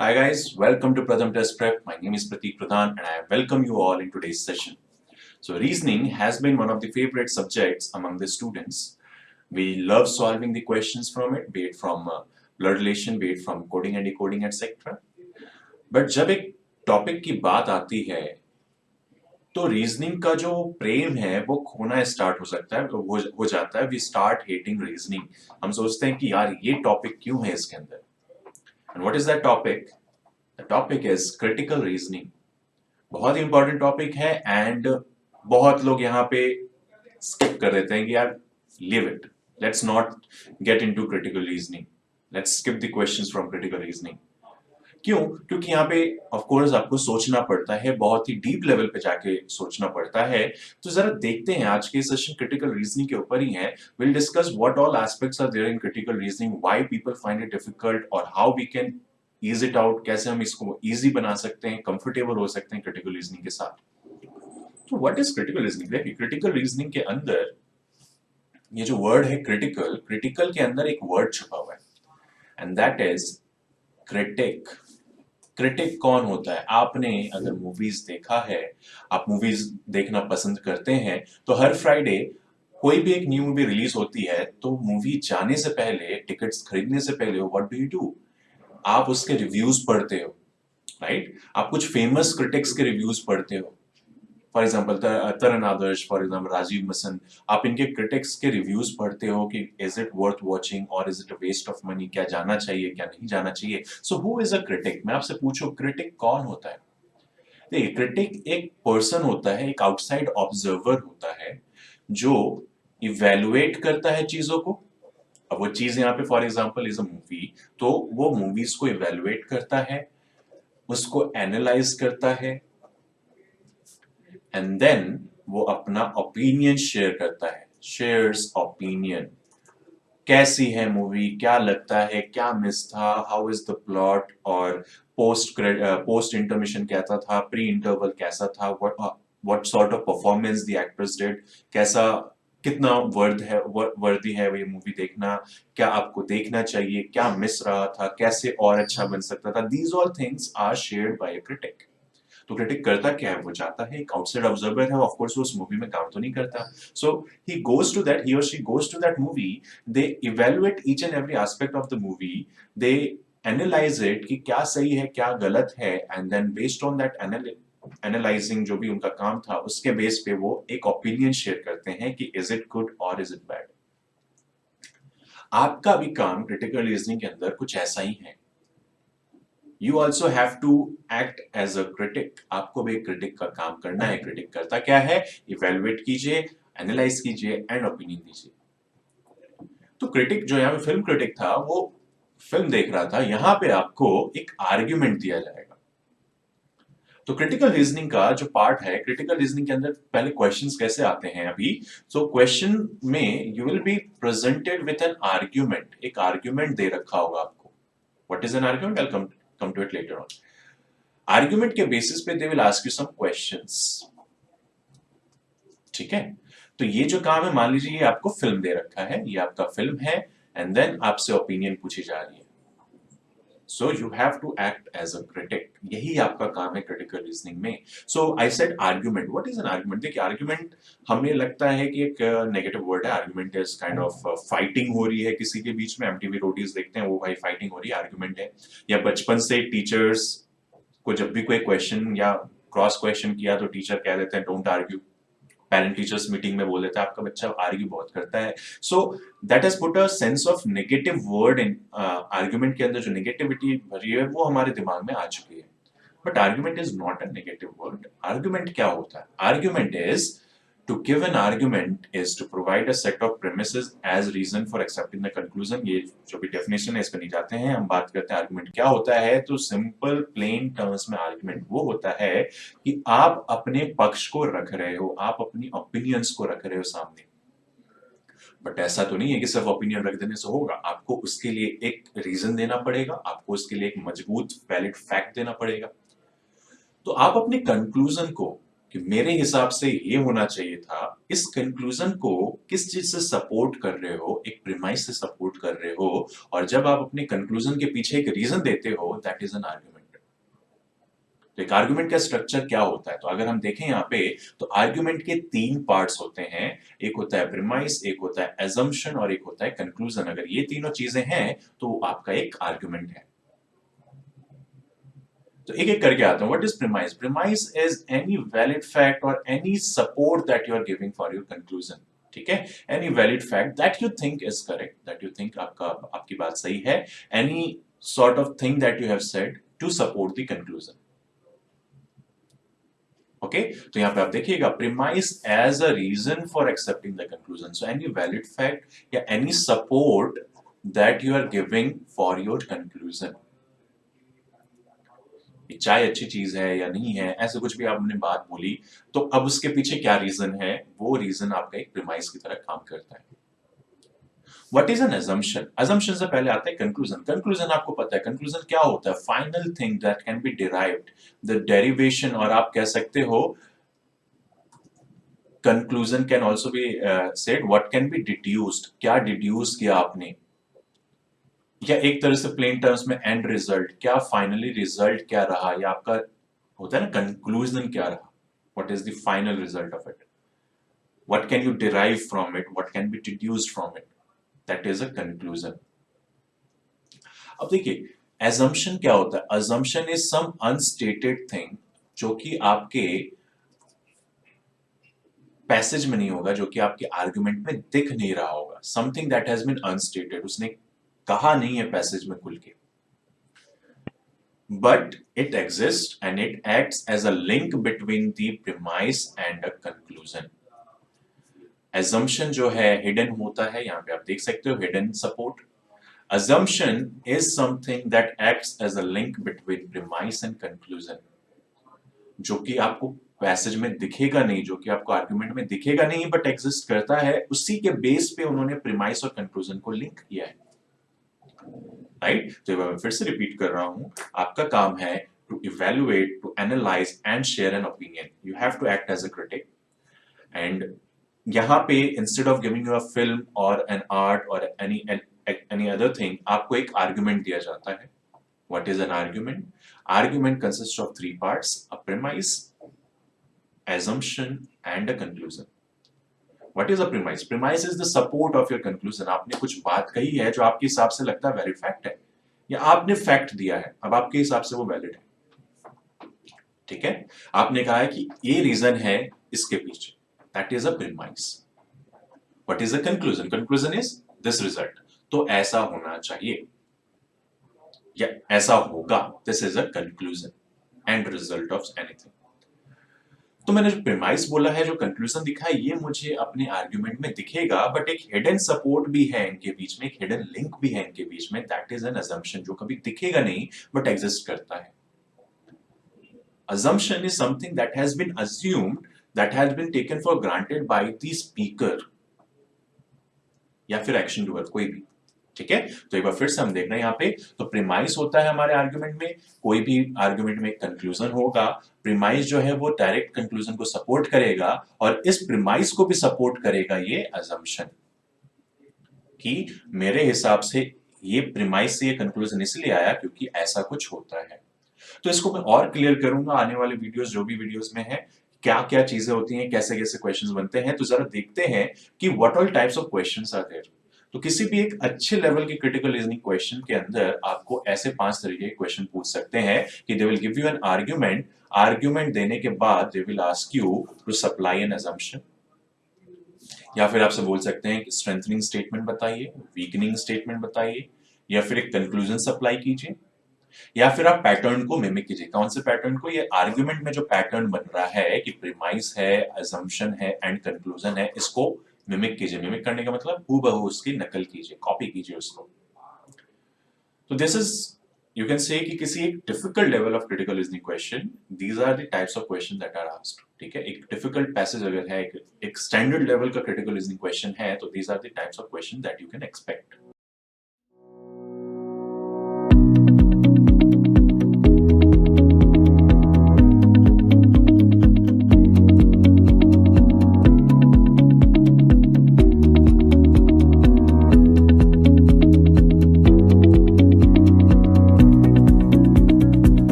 Hi guys, welcome to Pradhan Test Prep. My name is Pratik Pradhan and I welcome you all in today's session. So reasoning has been one of the favorite subjects among the students. We love solving the questions from it, be it from blood relation, be it from coding and decoding, etc. But जब एक topic की बात आती है तो reasoning का जो प्रेम है वो खोना स्टार्ट हो सकता है, हो जाता है. We start hating reasoning. हम सोचते हैं कि यार ये टॉपिक क्यों है इसके अंदर. And what is that topic? The topic is critical reasoning. बहुत ही इंपॉर्टेंट टॉपिक है एंड बहुत लोग यहाँ पे स्किप कर देते हैं कि यार leave it, let's not get into critical reasoning, let's skip the questions from critical reasoning. क्यों? क्योंकि यहाँ पे ऑफ कोर्स आपको सोचना पड़ता है, बहुत ही डीप लेवल पे जाके सोचना पड़ता है. तो जरा देखते हैं, आज के सेशन क्रिटिकल रीजनिंग के ऊपर ही है. Will discuss what all aspects are there in critical reasoning, why people find it difficult और how we can ease it out. कैसे हम इसको इजी बना सकते हैं, कंफर्टेबल हो सकते हैं क्रिटिकल रीजनिंग के साथ. तो व्हाट इज क्रिटिकल रीजनिंग? देखिए, क्रिटिकल रीजनिंग के अंदर ये जो वर्ड है क्रिटिकल, क्रिटिकल के अंदर एक वर्ड छुपा हुआ है and that is critic. Critic कौन होता है? आपने अगर मूवीज देखा है, आप मूवीज देखना पसंद करते हैं, तो हर फ्राइडे कोई भी एक न्यू मूवी रिलीज होती है तो मूवी जाने से पहले, टिकट्स खरीदने से पहले व्हाट डू यू डू? आप उसके रिव्यूज पढ़ते हो, राइट? आप कुछ फेमस क्रिटिक्स के रिव्यूज पढ़ते हो. For example Taran Adarsh, for example Rajeev Masand. आप इनके क्रिटिक्स के रिव्यूज पढ़ते हो कि इज इट वर्थ वॉचिंग और is it a waste of money, क्या जाना चाहिए क्या नहीं जाना चाहिए. So who is a critic? मैं आपसे पूछूं, क्रिटिक कौन होता है? देखिए, क्रिटिक एक पर्सन होता है, एक आउटसाइड ऑब्जर्वर होता है जो इवेलुएट करता है चीजों को. अब वो चीज यहाँ पे for example is a movie, तो वो मूवीज को इवेलुएट करता है, उसको एनालाइज करता है एंड देन वो अपना ओपिनियन शेयर करता है. Shares opinion. कैसी है मूवी, क्या लगता है, क्या मिस था, हाउ इज द प्लॉट, और पोस्ट इंटरमिशन कैसा था, प्री इंटरवल कैसा था, what sort of performance the actress did, कैसा, कितना वर्दी है ये मूवी देखना, क्या आपको देखना चाहिए, क्या मिस रहा था, कैसे और अच्छा बन सकता था. These all things are shared by a critic. तो क्रिटिक करता क्या है? वो जाता है, एक आउटसाइड ऑब्जर्वर है, ऑफ कोर्स वो उस मूवी में काम तो नहीं करता. सो he or she goes to that movie, they evaluate each and every aspect of the movie, they analyze it कि क्या सही है क्या गलत है, and then based on that analyzing जो भी उनका काम था, उसके बेस पे वो एक ओपिनियन शेयर करते हैं कि is it good or is it bad. आपका भी काम क्रिटिकल रीजनिंग के अंदर कुछ ऐसा ही है. You also have to act as a critic. आपको भी क्रिटिक का काम करना है. क्रिटिक करता क्या है? इवेलुएट कीजिए, एनालाइज कीजिए एंड ओपिनियन दीजिए. तो क्रिटिक जो यहाँ पे फिल्म क्रिटिक था, वो फिल्म देख रहा था, यहाँ पे आपको एक आर्ग्यूमेंट दिया जाएगा. तो क्रिटिकल रीजनिंग का जो पार्ट है, क्रिटिकल रीजनिंग के अंदर पहले क्वेश्चंस कैसे आते हैं अभी. सो क्वेश्चन में you will be presented with an argument. एक आर्ग्यूमेंट दे रखा होगा आपको. What is an argument? I will come to it later on. Argument के बेसिस पे they will ask you some questions. ठीक है? तो ये जो काम है, मान लीजिए ये आपको फिल्म दे रखा है, ये आपका फिल्म है एंड देन आपसे ओपिनियन पूछी जा रही है. So you have to act as a critic. यही आपका काम है क्रिटिकल रीजनिंग में. So I said argument. What is an argument? देखिए, आर्ग्यूमेंट हमें लगता है कि एक नेगेटिव वर्ड है. Argument is kind of fighting हो रही है किसी के बीच में. एमटीवी रोडीज देखते हैं, वो भाई फाइटिंग हो रही है, आर्ग्यूमेंट है. या बचपन से टीचर्स को जब भी कोई क्वेश्चन या क्रॉस क्वेश्चन किया तो टीचर कह देते हैं don't argue. Parent teachers meeting में बोल देते हैं आपका बच्चा आर्ग्यू बहुत करता है. So that has put a sense of negative word in argument के अंदर. जो नेगेटिविटी भरी है वो हमारे दिमाग में आ चुकी है. But argument is not a negative word. Argument क्या होता है? Argument is to give an argument is to provide a set of premises as reason for accepting the conclusion. ये जो भी definition है इस पर नहीं जाते हैं, हम बात करते हैं argument क्या होता है. तो simple plain terms में argument वो होता है कि आप अपने पक्ष को रख रहे हो, आप अपनी opinions को रख रहे हो सामने. बट ऐसा तो नहीं है कि सिर्फ ओपिनियन रख देने से होगा. आपको उसके लिए एक रीजन देना पड़ेगा, आपको उसके लिए एक मजबूत वैलिड फैक्ट देना पड़ेगा. तो आप अपने कंक्लूजन को कि मेरे हिसाब से ये होना चाहिए था, इस कंक्लूजन को किस चीज से सपोर्ट कर रहे हो, एक प्रीमाइस से सपोर्ट कर रहे हो, और जब आप अपने कंक्लूजन के पीछे एक रीजन देते हो, दैट इज एन आर्ग्यूमेंट। तो एक आर्ग्यूमेंट का स्ट्रक्चर क्या होता है, तो अगर हम देखें यहाँ पे, तो आर्ग्यूमेंट के तीन पार्ट्स होते हैं। एक होता है प्रीमाइस, एक होता है एजम्पशन और एक होता है कंक्लूजन। अगर ये तीनों चीजें हैं तो आपका एक आर्ग्यूमेंट है। तो एक एक करके आता हूं। What is premise? Premise is any valid fact और any support that you are giving for your conclusion. ठीक है, any valid fact that you think is correct, that you think आपकी बात सही है, any sort of thing that you have said to support the conclusion. Okay, तो यहाँ पे आप देखिएगा, premise as a reason for accepting the conclusion. So any valid fact या any support that you are giving for your conclusion. चाय अच्छी चीज है या नहीं है, ऐसे कुछ भी आपने बात बोली, तो अब उसके पीछे क्या रीजन है, वो रीजन आपका एक प्रीमाइस की तरह काम करता है। What is N assumption? assumption से पहले आता है कंक्लूजन। कंक्लूजन आपको पता है, कंक्लूजन क्या होता है? Final thing that can be derived, the derivation, और आप कह सकते हो conclusion can also be said what can be deduced, क्या डिड्यूस किया आपने, या एक तरह से प्लेन टर्म्स में एंड रिजल्ट, क्या फाइनली रिजल्ट क्या रहा, या आपका होता है ना कंक्लूजन क्या रहा, what is the final result of it, what can you derive from it, what can be deduced from it, that is a conclusion. अब देखिए, assumption क्या होता है? assumption is some unstated thing जो कि आपके पैसेज में नहीं होगा, जो कि आपके आर्गुमेंट में दिख नहीं रहा होगा, समथिंग दैट हैज बीन अनस्टेटेड, उसने कहा नहीं है पैसेज में खुल के, but it exists and it acts as a link between the premise and a conclusion. Assumption जो है hidden होता है, यहाँ पे आप देख सकते हो hidden support. Assumption is something that acts as a link between premise and conclusion. जो कि आपको पैसेज में दिखेगा नहीं, जो कि आपको आर्गुमेंट में दिखेगा नहीं, बट एग्जिस्ट करता है, उसी के बेस पे उन्होंने प्रीमाइस और कंक्लूजन को लिंक किया है। राइट, तो मैं फिर से रिपीट कर रहा हूं, आपका काम है to evaluate, to analyse and share an opinion. You have to act as a critic, and यहाँ पे instead of giving you a film और एन आर्ट और एनी अदर थिंग, आपको एक आर्गुमेंट दिया जाता है। What is an argument? Argument consist of three parts, a premise, assumption and a conclusion. What is a premise? Premise is the support of your conclusion. आपने कुछ बात कही है जो आपके हिसाब से लगता है वैलिड फैक्ट है, या आपने फैक्ट दिया है, अब आपके हिसाब से वो वैलिड है। ठीक है, आपने कहा है कि ये रीजन है इसके पीछे, that is a premise. What is a conclusion? Conclusion is this result, तो ऐसा होना चाहिए या ऐसा होगा, this is a conclusion and result of anything. तो मैंने जो प्रीमाइस बोला है, जो कंक्लूजन दिखा है, ये मुझे अपने आर्गुमेंट में दिखेगा, बट एक हिडन सपोर्ट भी है इनके बीच में, एक हिडन लिंक भी है इनके बीच में, दैट इज एन assumption, जो कभी दिखेगा नहीं बट एग्जिस्ट करता है। assumption is something that has been assumed, that has been taken for granted by the speaker या फिर एक्शन डूअर, कोई भी। ठीक है, तो एक बार फिर से हम देख रहे हैं यहाँ पे, तो प्रीमाइस होता है हमारे आर्गुमेंट में, कोई भी आर्गुमेंट में कंक्लूजन होगा, प्रीमाइस जो है वो डायरेक्ट कंक्लूजन को सपोर्ट करेगा, और इस प्रीमाइस को भी सपोर्ट करेगा ये assumption, कि मेरे हिसाब से ये प्रीमाइस से ये कंक्लूजन इसलिए आया क्योंकि ऐसा कुछ होता है। तो इसको मैं और क्लियर करूंगा आने वाले वीडियोस, जो भी वीडियोस में है, क्या क्या चीजें होती हैं, कैसे कैसे क्वेश्चंस बनते हैं। तो जरा देखते हैं कि what all types of questions are there. तो किसी भी एक अच्छे लेवल के क्रिटिकल रीजनिंग क्वेश्चन के अंदर आपको ऐसे 5 तरीके के क्वेश्चन पूछ सकते हैं कि they will give you an argument, argument देने के बाद they will ask you to supply an assumption, या फिर आपसे बोल सकते हैं कि स्ट्रेंथनिंग स्टेटमेंट बताइए, वीकनिंग स्टेटमेंट बताइए, या फिर एक कंक्लूजन सप्लाई कीजिए, या फिर आप पैटर्न को मिमिक कीजिए। कौन से पैटर्न को? ये आर्गुमेंट में जो पैटर्न बन रहा है कि प्रीमाइस है, assumption है एंड कंक्लूजन है, इसको मिमिक कीजिए। मिमिक करने का मतलब हूबहू उसकी नकल कीजिए, कॉपी कीजिए उसको। तो this is, you can say कि किसी एक difficult level of critical reasoning question, these are the types of question that are asked. ठीक है, एक डिफिकल्ट पैसेज अगर है, एक स्टैंडर्ड लेवल का क्रिटिकल रीजनिंग क्वेश्चन है, तो these are the types of question that you can expect.